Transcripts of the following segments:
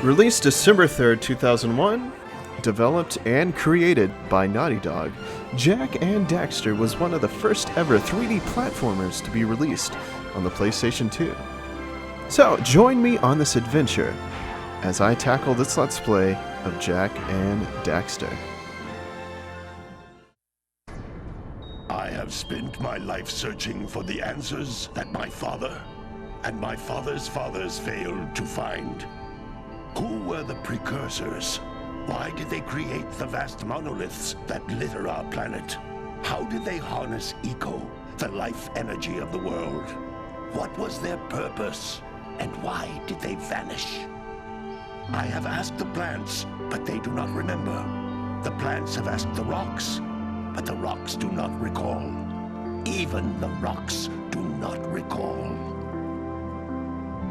Released December 3rd, 2001, developed and created by Naughty Dog, Jak and Daxter was one of the first ever 3D platformers to be released on the PlayStation 2. So, join me on this adventure as I tackle this Let's Play of Jak and Daxter. I have spent my life searching for the answers that my father and my father's fathers failed to find. Who were the precursors? Why did they create the vast monoliths that litter our planet? How did they harness eco, the life energy of the world? What was their purpose? And why did they vanish? I have asked the plants, but they do not remember. The plants have asked the rocks, but the rocks do not recall. Even the rocks do not recall.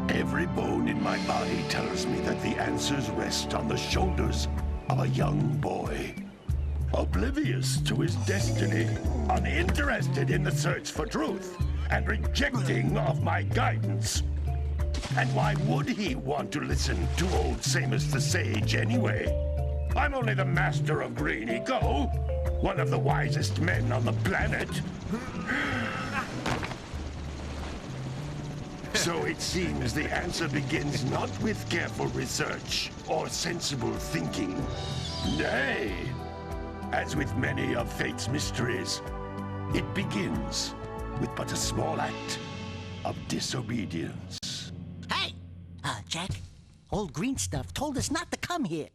Every bone in my body tells me that the answers rest on the shoulders of a young boy. Oblivious to his destiny, uninterested in the search for truth, and rejecting of my guidance. And why would he want to listen to old Samus the Sage anyway? I'm only the master of green eco, one of the wisest men on the planet. So it seems the answer begins not with careful research or sensible thinking. Nay, as with many of fate's mysteries, it begins with but a small act of disobedience. Hey! Jak, old green stuff told us not to come here.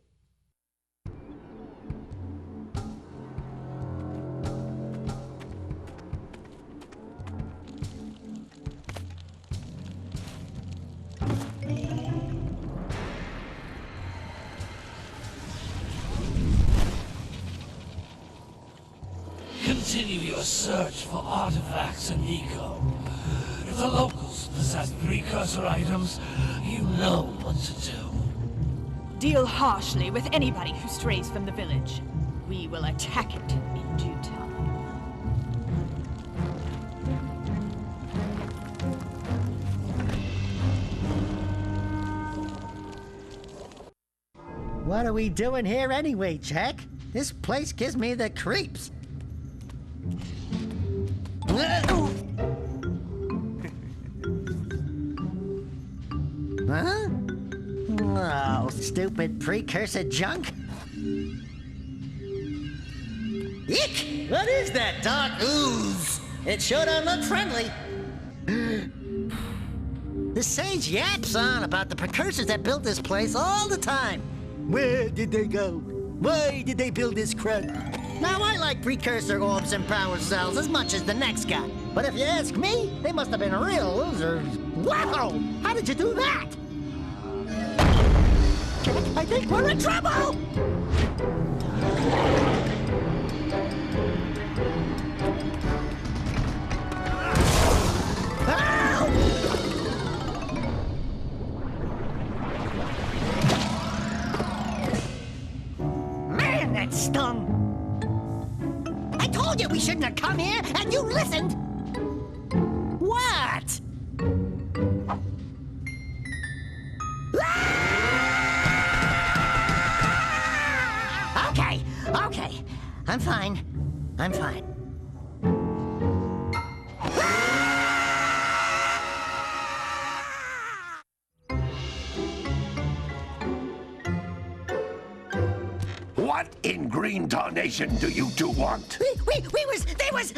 Continue your search for artifacts and eco. If the locals possess precursor items, you know what to do. Deal harshly with anybody who strays from the village. We will attack it in due time. What are we doing here anyway, Jak? This place gives me the creeps. Huh? Oh, stupid precursor junk. Eek! What is that dark ooze? It sure don't look friendly. The sage yaps on about the precursors that built this place all the time. Where did they go? Why did they build this crud? Now, I like precursor orbs and power cells as much as the next guy. But if you ask me, they must have been real losers. Wow! How did you do that? I think we're in trouble! Man, that stung! I told you we shouldn't have come here, and you listened! What? Okay. I'm fine. What in green tarnation do you two want? I was...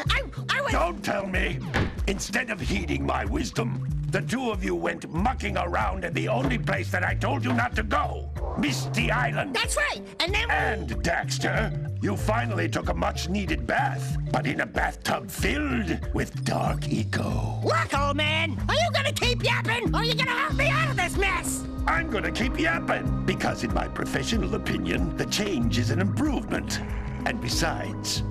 Don't tell me! Instead of heeding my wisdom, the two of you went mucking around in the only place that I told you not to go. Misty Island. That's right, and then... And, Daxter, you finally took a much-needed bath, but in a bathtub filled with dark eco. Look, old man, are you gonna keep yapping, or are you gonna help me out of this mess? I'm gonna keep yapping, because in my professional opinion, the change is an improvement. And besides,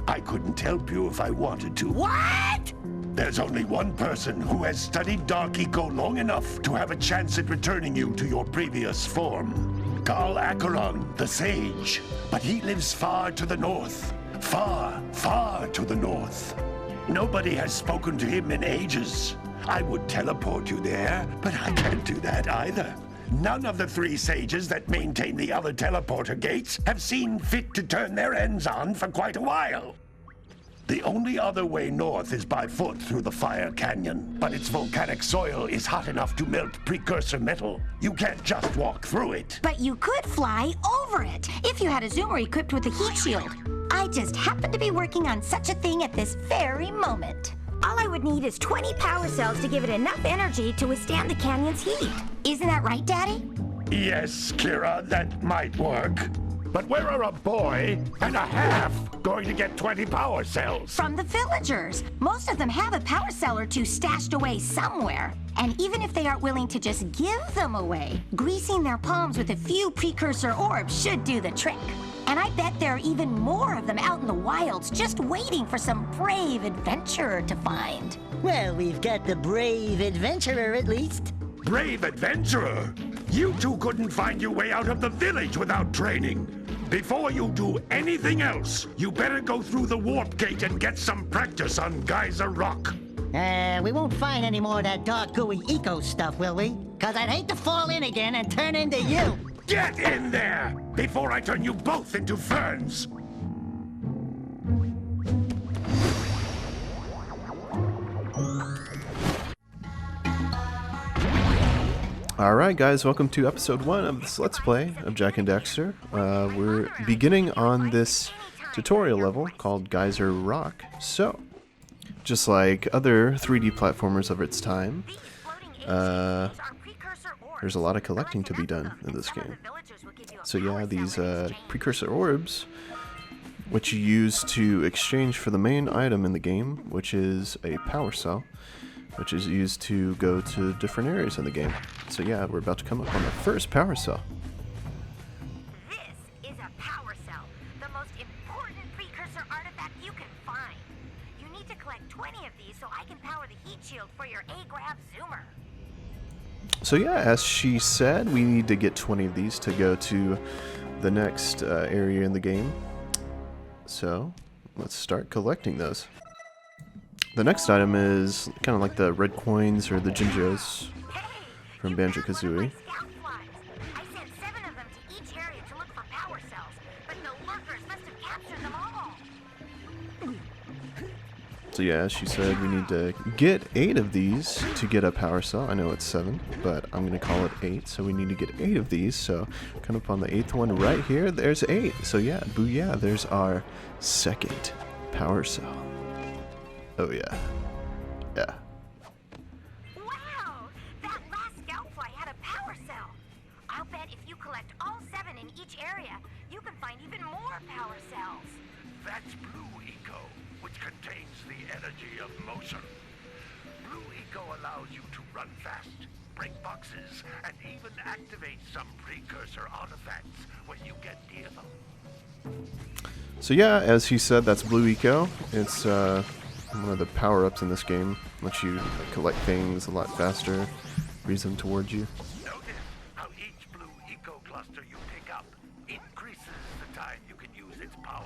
I couldn't help you if I wanted to. What? There's only one person who has studied Dark Eco long enough to have a chance at returning you to your previous form. Carl Acheron, the Sage. But he lives far to the north. Far, far to the north. Nobody has spoken to him in ages. I would teleport you there, but I can't do that either. None of the 3 sages that maintain the other teleporter gates have seen fit to turn their ends on for quite a while. The only other way north is by foot through the Fire Canyon, but its volcanic soil is hot enough to melt precursor metal. You can't just walk through it. But you could fly over it if you had a zoomer equipped with a heat shield. I just happen to be working on such a thing at this very moment. All I would need is 20 power cells to give it enough energy to withstand the canyon's heat. Isn't that right, Daddy? Yes, Kira, that might work. But where are a boy and a half going to get 20 power cells? From the villagers. Most of them have a power cell or 2 stashed away somewhere. And even if they aren't willing to just give them away, greasing their palms with a few precursor orbs should do the trick. And I bet there are even more of them out in the wilds just waiting for some brave adventurer to find. Well, we've got the brave adventurer at least. Brave adventurer? You two couldn't find your way out of the village without training. Before you do anything else, you better go through the warp gate and get some practice on Geyser Rock. We won't find any more of that dark gooey eco stuff, will we? 'Cause I'd hate to fall in again and turn into you. Get in there before I turn you both into ferns. Alright guys, welcome to episode 1 of this Let's Play of Jak and Daxter. We're beginning on this tutorial level called Geyser Rock. So, just like other 3D platformers of its time, there's a lot of collecting to be done in this game. So yeah, these precursor orbs, which you use to exchange for the main item in the game, which is a power cell, which is used to go to different areas in the game. So yeah, we're about to come up on the first power cell. This is a power cell, the most important precursor artifact you can find. You need to collect 20 of these so I can power the heat shield for your A-Grab zoomer. So yeah, as she said, we need to get 20 of these to go to the next area in the game. So let's start collecting those. The next item is kind of like the red coins or the Jinjos from Banjo-Kazooie. I sent 7 of them to each area to look for power cells, but the lurkers must have captured them all. So yeah, she said we need to get 8 of these to get a power cell. I know it's 7, but I'm going to call it 8. So we need to get 8 of these. So come up on the 8th one right here. There's 8. So yeah, booyah, there's our second power cell. Oh yeah. Yeah. Wow! That last scoutfly had a power cell. I'll bet if you collect all 7 in each area, you can find even more power cells. That's Blue Eco, which contains the energy of motion. Blue Eco allows you to run fast, break boxes, and even activate some precursor artifacts when you get near them. So yeah, as he said, that's Blue Eco. It's one of the power-ups in this game. Lets you collect things a lot faster, breeze them towards you. Notice how each Blue Eco cluster you pick up increases the time you can use its power.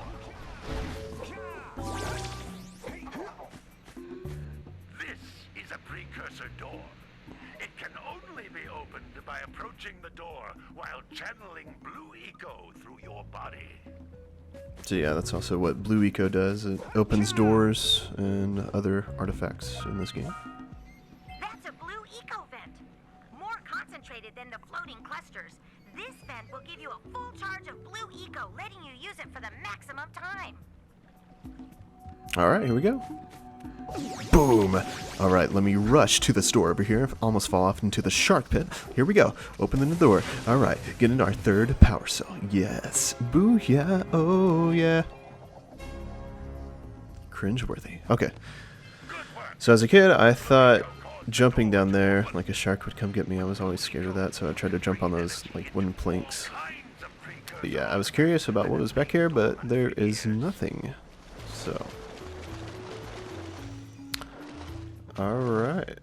This is a precursor door. It can only be opened by approaching the door while channeling Blue Eco through your body. So yeah, that's also what Blue Eco does. It opens doors and other artifacts in this game. That's a Blue Eco vent. More concentrated than the floating clusters. This vent will give you a full charge of Blue Eco, letting you use it for the maximum time. Alright, here we go. Boom! Alright, let me rush to the store over here. Almost fall off into the shark pit. Here we go. Open the door. Alright, getting our third power cell. Yes. Booyah. Oh, yeah. Cringeworthy. Okay. So as a kid, I thought jumping down there like a shark would come get me. I was always scared of that, so I tried to jump on those like wooden planks. But yeah, I was curious about what was back here, but there is nothing. So... Alright,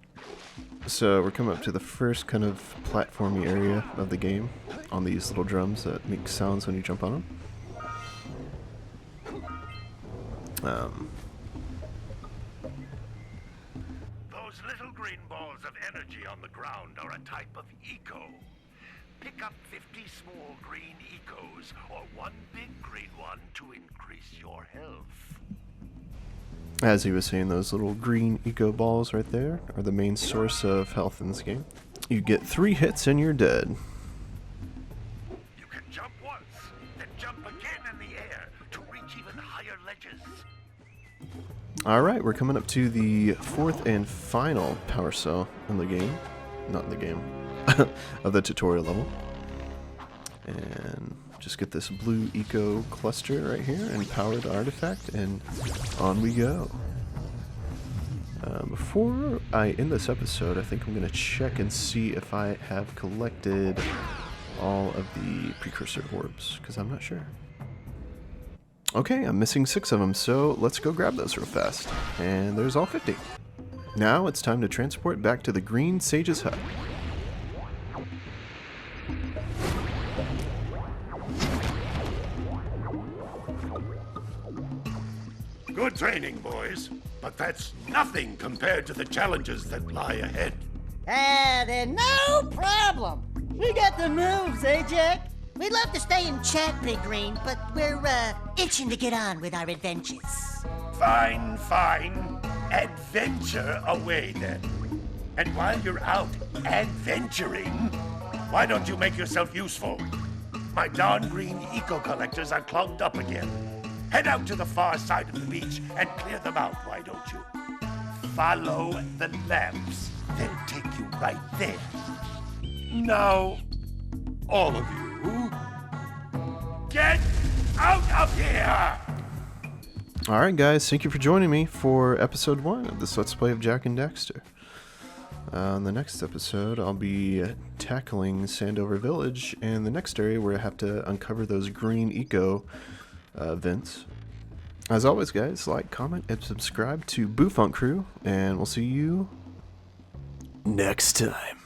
so we're coming up to the first kind of platformy area of the game on these little drums that make sounds when you jump on them. Those little green balls of energy on the ground are a type of eco. Pick up 50 small green ecos or one big green one to increase your health. As he was saying, those little green eco balls right there are the main source of health in this game. You get 3 hits and you're dead. You can jump once, then jump again in the air to reach even higher ledges. Alright, we're coming up to the 4th and final power cell in the game. Not in the game. Of the tutorial level. And just get this blue eco cluster right here and power the artifact, and on we go. Before I end this episode, I think I'm going to check and see if I have collected all of the precursor orbs, because I'm not sure. Okay, I'm missing 6 of them, so let's go grab those real fast. And there's all 50. Now it's time to transport back to the Green Sage's hut. Good training, boys, but that's nothing compared to the challenges that lie ahead. Then no problem. We got the moves, eh, Jack? We'd love to stay and chat, Big Green, but we're, itching to get on with our adventures. Fine, fine. Adventure away, then. And while you're out adventuring, why don't you make yourself useful? My darn green eco-collectors are clogged up again. Head out to the far side of the beach and clear them out, why don't you? Follow the lamps. They'll take you right there. Now, all of you, get out of here! Alright guys, thank you for joining me for episode 1 of this Let's Play of Jak and Daxter. On the next episode, I'll be tackling Sandover Village, and the next area where I have to uncover those green eco vents. As always guys, like, comment, and subscribe to Boo Funk Crew, and we'll see you next time.